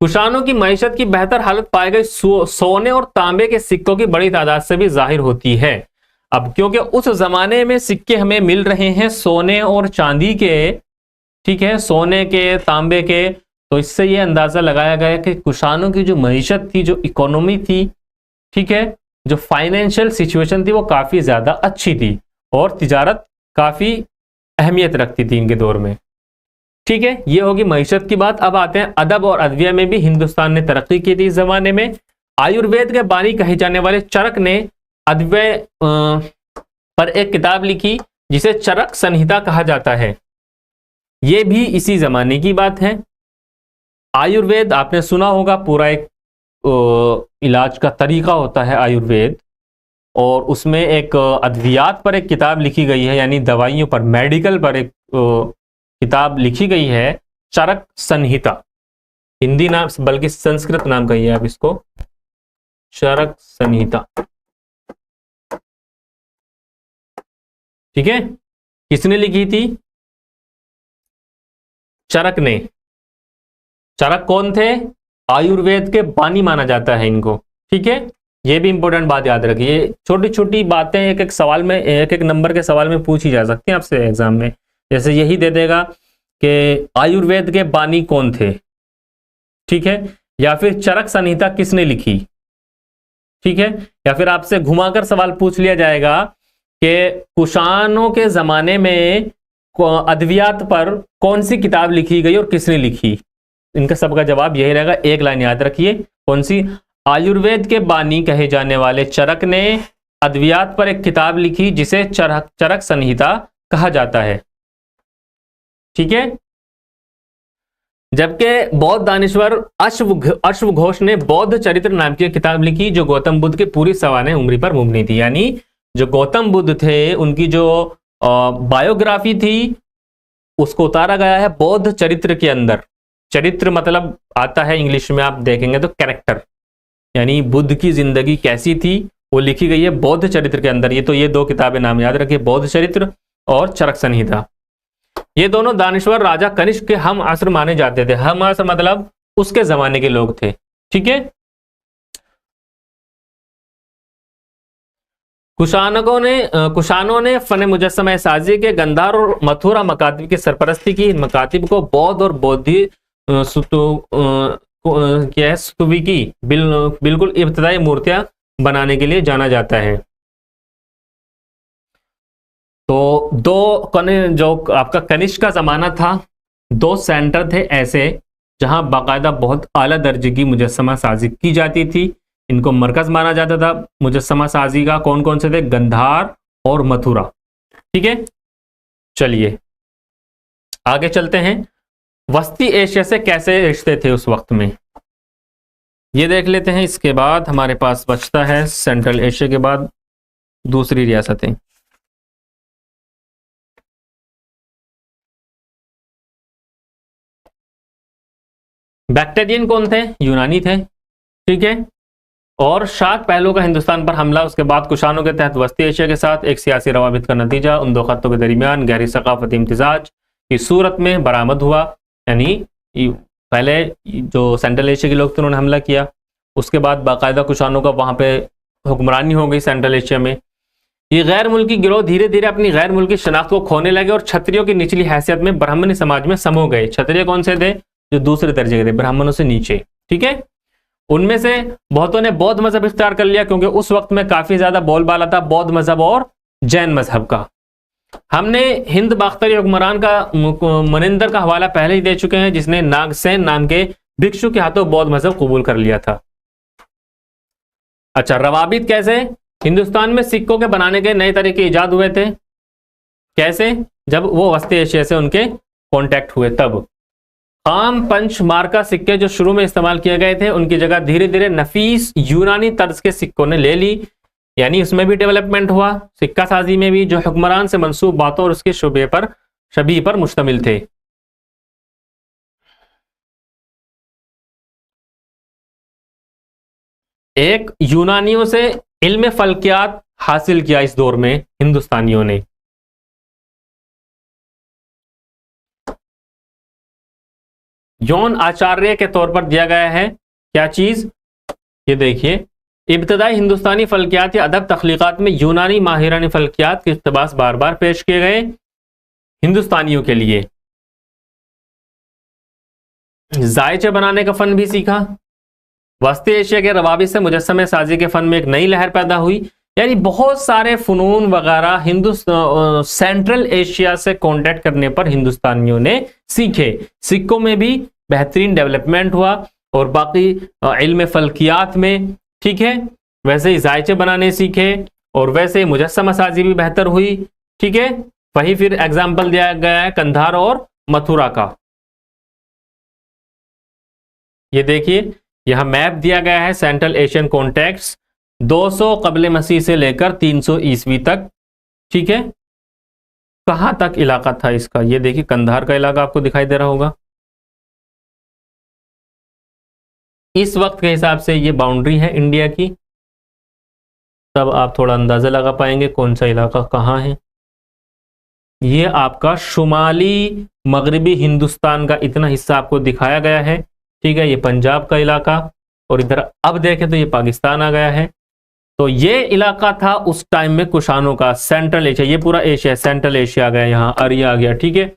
कुशानों की मईशत की बेहतर हालत पाई गई सोने और तांबे के सिक्कों की बड़ी तादाद से भी जाहिर होती है। अब क्योंकि उस जमाने में सिक्के हमें मिल रहे हैं सोने और चांदी के, ठीक है, सोने के, तांबे के, तो इससे यह अंदाजा लगाया गया कि कुशानों की जो मईशत थी, जो इकोनॉमी थी, ठीक है, जो फाइनेंशियल सिचुएशन थी वो काफी ज्यादा अच्छी थी और तिजारत काफी अहमियत रखती थी इनके दौर में। ठीक है, ये होगी मईशत की बात। अब आते हैं अदब और अदविया में भी हिंदुस्तान ने तरक्की की थी इस जमाने में। आयुर्वेद के बानी कहे जाने वाले चरक ने अदव्य पर एक किताब लिखी जिसे चरक संहिता कहा जाता है। यह भी इसी जमाने की बात है। आयुर्वेद आपने सुना होगा, पूरा एक इलाज का तरीका होता है आयुर्वेद, और उसमें एक अद्वियात पर एक किताब लिखी गई है, यानी दवाइयों पर, मेडिकल पर एक किताब लिखी गई है, चरक संहिता। हिंदी नाम बल्कि संस्कृत नाम कहिए आप इसको, चरक संहिता। ठीक है, किसने लिखी थी? चरक ने। चरक कौन थे? आयुर्वेद के बानी माना जाता है इनको। ठीक है, ये भी इंपॉर्टेंट बात याद रखिए। छोटी छोटी बातें एक एक सवाल में, एक एक नंबर के सवाल में पूछी जा सकती हैं आपसे एग्जाम में। जैसे यही दे देगा कि आयुर्वेद के बानी कौन थे, ठीक है, या फिर चरक संहिता किसने लिखी, ठीक है, या फिर आपसे घुमाकर सवाल पूछ लिया जाएगा कि कुशानों के जमाने में अद्वियात पर कौन सी किताब लिखी गई और किसने लिखी। इनका सबका जवाब यही रहेगा, एक लाइन याद रखिए, कौन सी? आयुर्वेद के बानी कहे जाने वाले चरक ने अद्वियात पर एक किताब लिखी जिसे चरक संहिता कहा जाता है। ठीक है, जबकि बौद्ध दानिश्वर अश्वघोष ने बौद्ध चरित्र नाम की किताब लिखी जो गौतम बुद्ध के पूरी सवाने उम्री पर मुबनी थी। यानी जो गौतम बुद्ध थे उनकी जो बायोग्राफी थी उसको उतारा गया है बौद्ध चरित्र के अंदर। चरित्र मतलब आता है इंग्लिश में आप देखेंगे तो कैरेक्टर, यानी बुद्ध की जिंदगी कैसी थी वो लिखी गई है बौद्ध चरित्र के अंदर। ये दो किताबें नाम याद रखिए, बौद्ध चरित्र और चरक संहिता। ये दोनों दानिश्वर राजा कनिष्क के हम असर माने जाते थे। हम असर मतलब उसके जमाने के लोग थे। ठीक है, कुशानों ने फन मुजस्समा साजी के गंधार और मथुरा मकातिब की सरपरस्ती की। मकातिब को बौद्ध और बौद्धि स्तुविकी बिल्कुल इब्तदाई मूर्तियां बनाने के लिए जाना जाता है। तो जो आपका कनिष्क का जमाना था, 2 सेंटर थे ऐसे जहां बाकायदा बहुत आला दर्जे की मुजस्समा साजी की जाती थी। इनको मरकज माना जाता था मुजस्समा साजी का। कौन कौन से थे? गंधार और मथुरा। ठीक है, चलिए आगे चलते हैं। वस्ती एशिया से कैसे रिश्ते थे उस वक्त में, ये देख लेते हैं। इसके बाद हमारे पास बचता है सेंट्रल एशिया के बाद दूसरी रियासतें। बैक्टेरियन कौन थे? यूनानी थे। ठीक है, और शाक पहलू का हिंदुस्तान पर हमला, उसके बाद कुशानों के तहत वस्ती एशिया के साथ एक सियासी रवाबित का नतीजा उन 2 खत्तों के दरमियान गहरी सकाफती इम्तिजाज की सूरत में बरामद हुआ। यानी पहले जो सेंट्रल एशिया के लोग थे उन्होंने हमला किया, उसके बाद बाकायदा कुशानों का वहां पे हुक्मरानी हो गई सेंट्रल एशिया में। ये गैर मुल्की गिरोह धीरे धीरे अपनी गैर मुल्की शनाख्त को खोने लगे और क्षत्रियों की निचली हैसियत में ब्राह्मणी समाज में समो गए। क्षत्रिय कौन से थे? जो दूसरे दर्जे के थे, ब्राह्मणों से नीचे। ठीक है, उनमें से बहुतों ने बौद्ध मजहब इख्तियार कर लिया क्योंकि उस वक्त में काफी ज्यादा बोलबाला था बौद्ध मजहब और जैन मजहब का। हमने हिंद बाख्तरी हुक्मरान का मनिंदर का हवाला पहले ही दे चुके हैं, जिसने नागसेन नाम के भिक्षु के हाथों बौद्ध मजहब कबूल कर लिया था। अच्छा, रवाबित कैसे? हिंदुस्तान में सिक्कों के बनाने के नए तरीके ईजाद हुए थे। कैसे? जब वो वस्ती एशिया से उनके कांटेक्ट हुए तब। आम पंच मार्का सिक्के जो शुरू में इस्तेमाल किए गए थे, उनकी जगह धीरे धीरे नफीस यूनानी तर्ज के सिक्कों ने ले ली। यानी उसमें भी डेवलपमेंट हुआ, सिक्का साजी में भी, जो हुक्मरान से मंसूब बातों और उसके शबीह पर मुश्तमिल थे। एक यूनानियों से इल्म फल्कियात हासिल किया इस दौर में हिंदुस्तानियों ने। यौन आचार्य के तौर पर दिया गया है क्या चीज? ये देखिए, इब्तदाई हिंदुस्तानी फल्कियात या अदब तख्लीकात में यूनानी माहिरानी फल्कियात के इक़्तिबास बार बार पेश किए गए हिंदुस्तानियों के लिए। जायचे बनाने का फन भी सीखा। वस्ती एशिया के रवाबित से मुजस्समे साजी के फन में एक नई लहर पैदा हुई। यानी बहुत सारे फनून वगैरह सेंट्रल एशिया से कांटेक्ट करने पर हिंदुस्तानियों ने सीखे। सिक्कों में भी बेहतरीन डेवलपमेंट हुआ और बाकी इल्म फल्कियात में, ठीक है, वैसे ही जायचे बनाने सीखे और वैसे ही मुजस्समा साजी भी बेहतर हुई। ठीक है, वही फिर एग्जाम्पल दिया गया है कंधार और मथुरा का। ये देखिए, यहां मैप दिया गया है सेंट्रल एशियन कॉन्टेक्ट्स 200 कबल मसीह से लेकर 300 ईस्वी तक। ठीक है, कहां तक इलाका था इसका? ये देखिए, कंधार का इलाका आपको दिखाई दे रहा होगा। इस वक्त के हिसाब से ये बाउंड्री है इंडिया की, तब आप थोड़ा अंदाजा लगा पाएंगे कौन सा इलाका कहां है। ये आपका शुमाली मगरबी हिंदुस्तान का इतना हिस्सा आपको दिखाया गया है। ठीक है, ये पंजाब का इलाका, और इधर अब देखें तो ये पाकिस्तान आ गया है। तो ये इलाका था उस टाइम में कुशानों का, सेंट्रल एशिया। ये पूरा एशिया, सेंट्रल एशिया आ गया, यहाँ अरिया आ गया। ठीक है,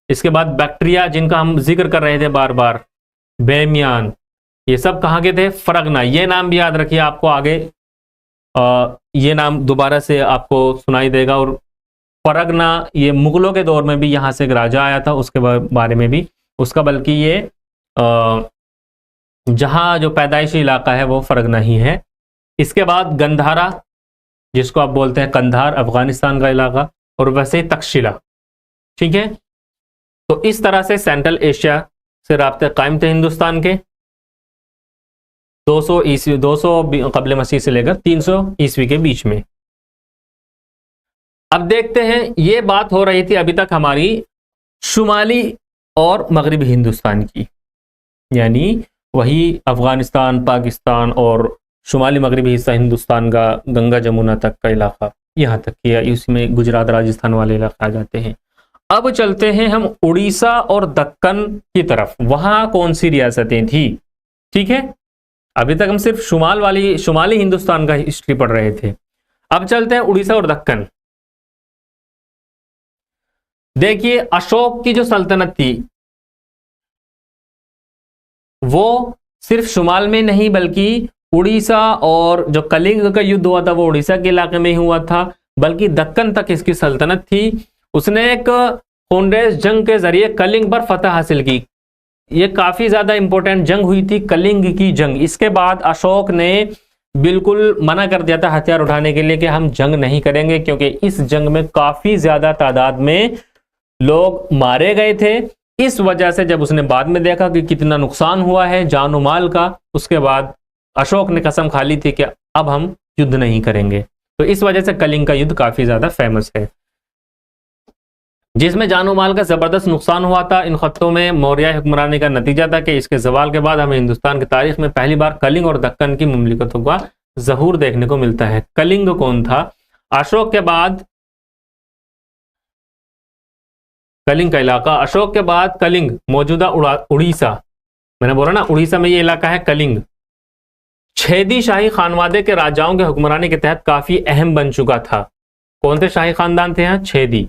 इसके बाद बैक्टीरिया जिनका हम जिक्र कर रहे थे बार बार, बेमियान, ये सब कहाँ के थे? फरगना। ये नाम भी याद रखिए, आपको आगे ये नाम दोबारा से आपको सुनाई देगा। और फरगना ये मुगलों के दौर में भी यहाँ से एक राजा आया था, उसके बारे में भी उसका, बल्कि ये जहाँ जो पैदाइशी इलाका है वो फरगना ही है। इसके बाद गंधारा, जिसको आप बोलते हैं कंधार, अफगानिस्तान का इलाका, और वैसे ही तक्षशिला। ठीक है, तो इस तरह से सेंट्रल एशिया से राब्ते कायम थे हिंदुस्तान के 200 कबल मसीह से लेकर 300 ईस्वी के बीच में। अब देखते हैं, ये बात हो रही थी अभी तक हमारी शुमाली और मगरबी हिंदुस्तान की, यानी वही अफगानिस्तान, पाकिस्तान और शुमाली मगरबी हिस्सा हिंदुस्तान का, गंगा जमुना तक का इलाका, यहाँ तक किया, इसमें गुजरात राजस्थान वाले इलाके आ जाते हैं। अब चलते हैं हम उड़ीसा और दक्कन की तरफ, वहां कौन सी रियासतें थी। ठीक है, अभी तक हम सिर्फ शुमाली हिंदुस्तान का हिस्ट्री पढ़ रहे थे। अब चलते हैं उड़ीसा और दक्कन। देखिए, अशोक की जो सल्तनत थी वो सिर्फ शुमाल में नहीं बल्कि उड़ीसा और जो कलिंग का युद्ध हुआ था वो उड़ीसा के इलाके में ही हुआ था, बल्कि दक्कन तक इसकी सल्तनत थी। उसने एक खोंडेश जंग के जरिए कलिंग पर फतह हासिल की। ये काफी ज्यादा इंपॉर्टेंट जंग हुई थी, कलिंग की जंग। इसके बाद अशोक ने बिल्कुल मना कर दिया था हथियार उठाने के लिए कि हम जंग नहीं करेंगे, क्योंकि इस जंग में काफी ज्यादा तादाद में लोग मारे गए थे। इस वजह से जब उसने बाद में देखा कि कितना नुकसान हुआ है जान और माल का, उसके बाद अशोक ने कसम खा ली थी कि अब हम युद्ध नहीं करेंगे। तो इस वजह से कलिंग का युद्ध काफी ज्यादा फेमस है, जिसमें जानो माल का जबरदस्त नुकसान हुआ था। इन खत्तों में मौर्य हुक्मरानी का नतीजा था कि इसके जवाल के बाद हमें हिंदुस्तान की तारीख में पहली बार कलिंग और दक्कन की मुमलिकतों का ज़हूर देखने को मिलता है। कलिंग कौन था? अशोक के बाद कलिंग का इलाका, अशोक के बाद कलिंग मौजूदा उड़ीसा, मैंने बोला ना उड़ीसा में ये इलाका है कलिंग, छेदी शाही खानवादे के राजाओं के हुक्मरानी के तहत काफी अहम बन चुका था। कौन से शाही खानदान थे यहाँ? छेदी।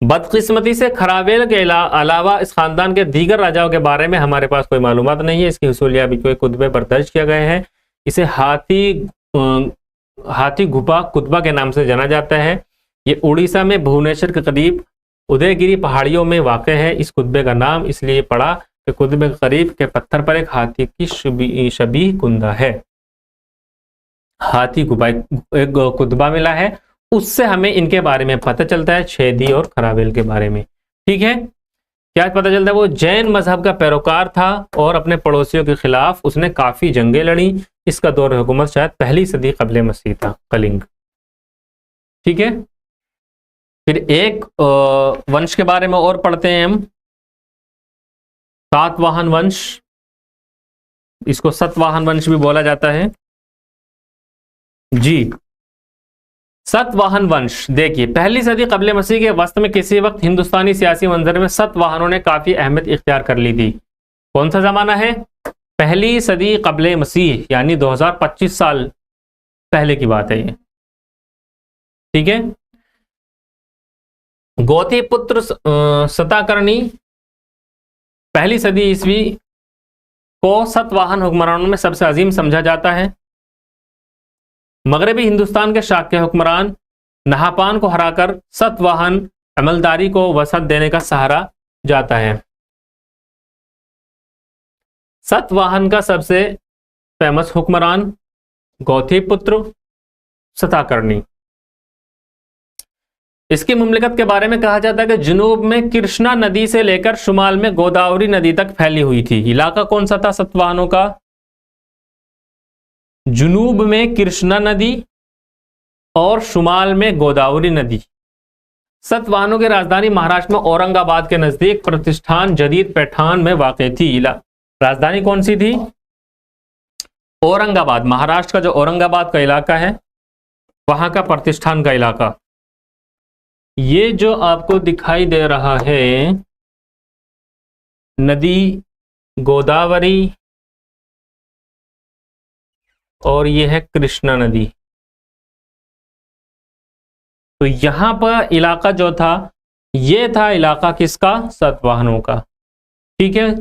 बदकिस्मती से खरावेल के अलावा इस खानदान के दीगर राजाओं के बारे में हमारे पास कोई मालूमात नहीं है। इसकी हुसूलिया भी कोई कुतबे पर दर्ज किया गया है। इसे हाथी गुफा कुतबा के नाम से जाना जाता है। ये उड़ीसा में भुवनेश्वर के करीब उदयगिरी पहाड़ियों में वाक़ है। इस कुतबे का नाम इसलिए पड़ा कि कुतबे के करीब के पत्थर पर एक हाथी की शबीह कुंदा है। हाथी गुफा एक कुतबा मिला है, उससे हमें इनके बारे में पता चलता है, छेदी और खरावेल के बारे में। ठीक है, क्या पता चलता है? वो जैन मजहब का पैरोकार था और अपने पड़ोसियों के खिलाफ उसने काफी जंगें लड़ी। इसका दौर हुकूमत शायद पहली सदी कबले मसीह था, कलिंग। ठीक है, फिर एक वंश के बारे में और पढ़ते हैं हम, सातवाहन वंश। इसको सतवाहन वंश भी बोला जाता है जी। सतवाहन वंश, देखिए पहली सदी कबले मसीह के वस्त में किसी वक्त हिंदुस्तानी सियासी मंजर में सतवाहनों ने काफी अहमियत इख्तियार कर ली थी। कौन सा जमाना है? पहली सदी कबले मसीह, यानी 2025 साल पहले की बात है ये। ठीक है, गौती पुत्र सताकर्णी पहली सदी ईस्वी को सतवाहन हुक्मरानों में सबसे अजीम समझा जाता है। मगरबी हिंदुस्तान के शाक्य हुक्मरान नहापान को हराकर सतवाहन अमलदारी को वसत देने का सहारा जाता है। सतवाहन का सबसे फेमस हुक्मरान गौतीपुत्र सताकर्णी। इसकी मुमलिकत के बारे में कहा जाता है कि जुनूब में कृष्णा नदी से लेकर शुमाल में गोदावरी नदी तक फैली हुई थी। इलाका कौन सा था सतवाहनों का? जुनूब में कृष्णा नदी और शुमाल में गोदावरी नदी। सतवाहनों की राजधानी महाराष्ट्र में औरंगाबाद के नजदीक प्रतिष्ठान जदीद पैठान में वाक़ थी। राजधानी कौन सी थी? औरंगाबाद। महाराष्ट्र का जो औरंगाबाद का इलाका है वहां का प्रतिष्ठान का इलाका। ये जो आपको दिखाई दे रहा है नदी गोदावरी और ये है कृष्णा नदी। तो यहां पर इलाका जो था ये था इलाका किसका? सतवाहनों का। ठीक है,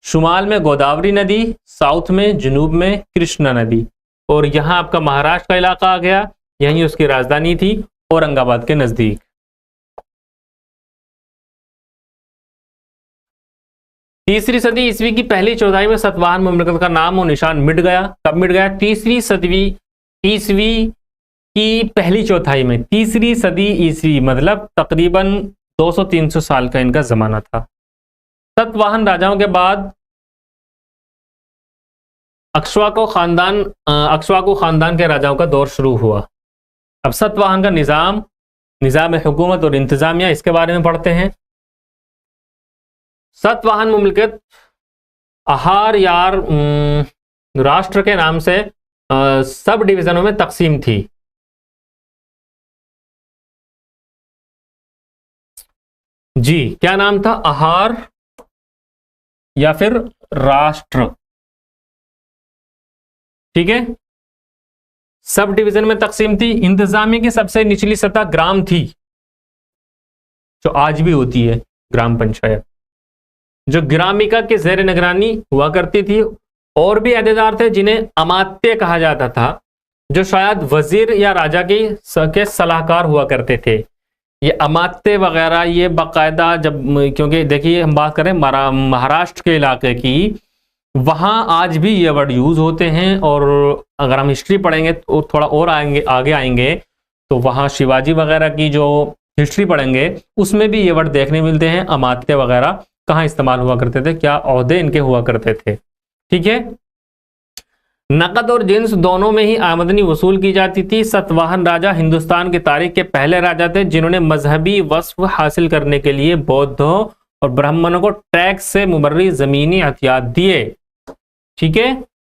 शुमाल में गोदावरी नदी, साउथ में जुनूब में कृष्णा नदी, और यहां आपका महाराष्ट्र का इलाका आ गया। यहीं उसकी राजधानी थी औरंगाबाद के नजदीक। तीसरी सदी ईस्वी की पहली चौथाई में सतवाहन मुमलिकत का नाम और निशान मिट गया। कब मिट गया? तीसरी सदी ईस्वी की पहली चौथाई में। तीसरी सदी ईस्वी मतलब तकरीबन 200-300 साल का इनका जमाना था। सतवाहन राजाओं के बाद अक्ष्वाकु खानदान के राजाओं का दौर शुरू हुआ। अब सतवाहन का निज़ाम हुकूमत और इंतजामिया, इसके बारे में पढ़ते हैं। सतवाहन मुमलिकत आहार यार राष्ट्र के नाम से सब डिवीजनों में तकसीम थी। जी, क्या नाम था? आहार या फिर राष्ट्र। ठीक है, सब डिवीजन में तकसीम थी। इंतजामिया की सबसे निचली सतह ग्राम थी, जो आज भी होती है ग्राम पंचायत, जो ग्रामिका के ज़ेर निगरानी हुआ करती थी, और भी अहदेदार थे जिन्हें अमात्य कहा जाता था, जो शायद वजीर या राजा के सलाहकार हुआ करते थे। ये अमात्य वगैरह ये बाकायदा, जब क्योंकि देखिए हम बात करें महाराष्ट्र के इलाके की, वहाँ आज भी ये वर्ड यूज होते हैं। और अगर हम हिस्ट्री पढ़ेंगे तो थोड़ा और आगे आएंगे तो वहाँ शिवाजी वगैरह की जो हिस्ट्री पढ़ेंगे उसमें भी ये वर्ड देखने मिलते हैं। अमात्य वगैरह कहाँ इस्तेमाल हुआ करते थे, क्या ओहदे इनके हुआ करते थे। ठीक है। नकद और जिन्स दोनों में ही आमदनी वसूल की जाती थी। सतवाहन राजा हिंदुस्तान की तारीख के पहले राजा थे जिन्होंने मजहबी वस्फ हासिल करने के लिए बौद्धों और ब्राह्मणों को टैक्स से मुबर्री जमीनी अतियात दिए। ठीक है।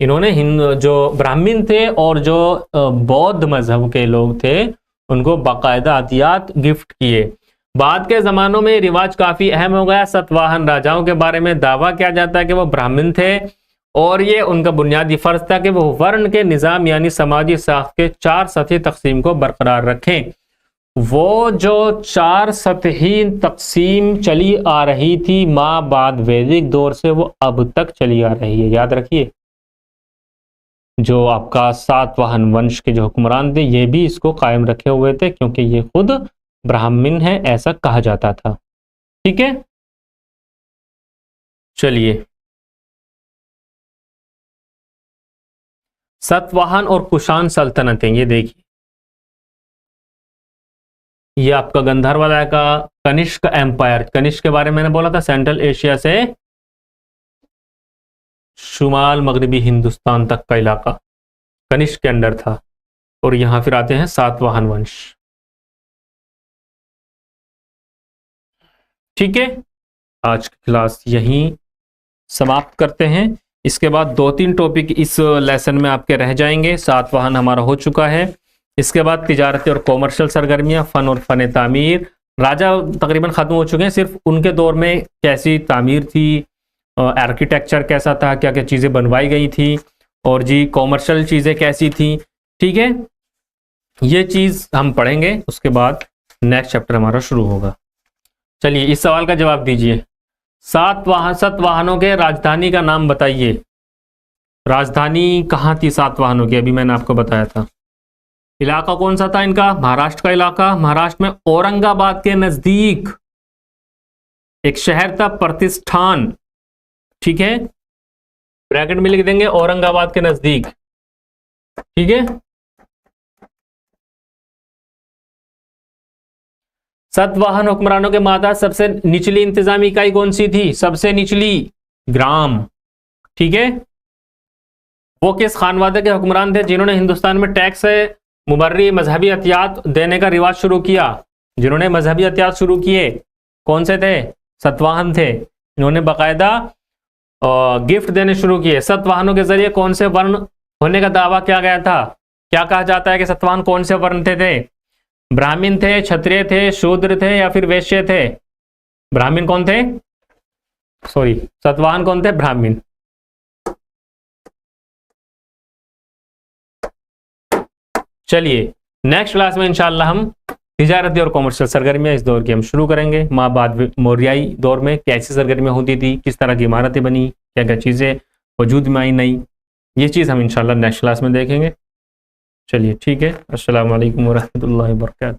इन्होंने जो ब्राह्मण थे और जो बौद्ध मजहब के लोग थे उनको बाकायदा अतियात गिफ्ट किए। बाद के जमानों में रिवाज काफी अहम हो गया। सतवाहन राजाओं के बारे में दावा किया जाता है कि वो ब्राह्मण थे और ये उनका बुनियादी फर्ज था कि वो वर्ण के निज़ाम यानी समाजी साख्त के 4 सतही तकसीम को बरकरार रखें। वो जो 4 सतही तकसीम चली आ रही थी माँ बाद वैदिक दौर से, वो अब तक चली आ रही है। याद रखिए, जो आपका सातवाहन वंश के जो हुक्मरान थे ये भी इसको कायम रखे हुए थे क्योंकि ये खुद ब्राह्मण है ऐसा कहा जाता था। ठीक है। चलिए, सतवाहन और कुषाण सल्तनतें, ये देखिए, ये आपका गंधर्व वलय का कनिष्क एम्पायर, कनिष्क के बारे में मैंने बोला था, सेंट्रल एशिया से शुमाल मगरबी हिंदुस्तान तक का इलाका कनिष्क के अंडर था। और यहां फिर आते हैं सातवाहन वंश। ठीक है। आज की क्लास यहीं समाप्त करते हैं। इसके बाद 2-3 टॉपिक इस लेसन में आपके रह जाएंगे। सातवाहन हमारा हो चुका है। इसके बाद तिजारती और कॉमर्शियल सरगर्मियां, फन और फन तामीर, राजा तकरीबन ख़त्म हो चुके हैं। सिर्फ उनके दौर में कैसी तामीर थी, आर्किटेक्चर कैसा था, क्या क्या चीज़ें बनवाई गई थी, और जी कॉमर्शियल चीज़ें कैसी थी। ठीक है, ये चीज़ हम पढ़ेंगे। उसके बाद नेक्स्ट चैप्टर हमारा शुरू होगा। चलिए, इस सवाल का जवाब दीजिए। सतवाहनों के राजधानी का नाम बताइए। राजधानी कहाँ थी सातवाहनों की? अभी मैंने आपको बताया था। इलाका कौन सा था इनका? महाराष्ट्र का इलाका। महाराष्ट्र में औरंगाबाद के नजदीक एक शहर था प्रतिष्ठान। ठीक है, ब्रैकेट में लिख देंगे औरंगाबाद के नजदीक। ठीक है। सतवाहन हुक्मरानों के माता सबसे निचली इंतजामी इकाई कौन सी थी? सबसे निचली, ग्राम। ठीक है। वो किस खानवादे के हुक्मरान थे जिन्होंने हिंदुस्तान में टैक्स से मुबर्री मजहबी अतियात देने का रिवाज शुरू किया? जिन्होंने मजहबी अतियात शुरू किए कौन से थे? सतवाहन थे। इन्होंने बाकायदा गिफ्ट देने शुरू किए। सतवाहनों के जरिए कौन से वर्ण होने का दावा किया गया था? क्या कहा जाता है कि सतवाहन कौन से वर्ण थे? ब्राह्मण थे, क्षत्रिय थे, शूद्र थे या फिर वैश्य थे? ब्राह्मण कौन थे? सॉरी, सतवाहन कौन थे? ब्राह्मण। चलिए, नेक्स्ट क्लास में इंशाल्लाह हम तिजारती और कॉमर्शियल सरगर्मियां इस दौर की हम शुरू करेंगे। माँ बाद मौर्याई दौर में कैसी सरगर्मियां होती थी, किस तरह की इमारतें बनी, क्या क्या चीज़ें वजूद में आई नई, ये चीज़ हम इंशाल्लाह नेक्स्ट क्लास में देखेंगे। चलिए, ठीक है। अस्सलाम वालेकुम व रहमतुल्लाहि व बरकातहू।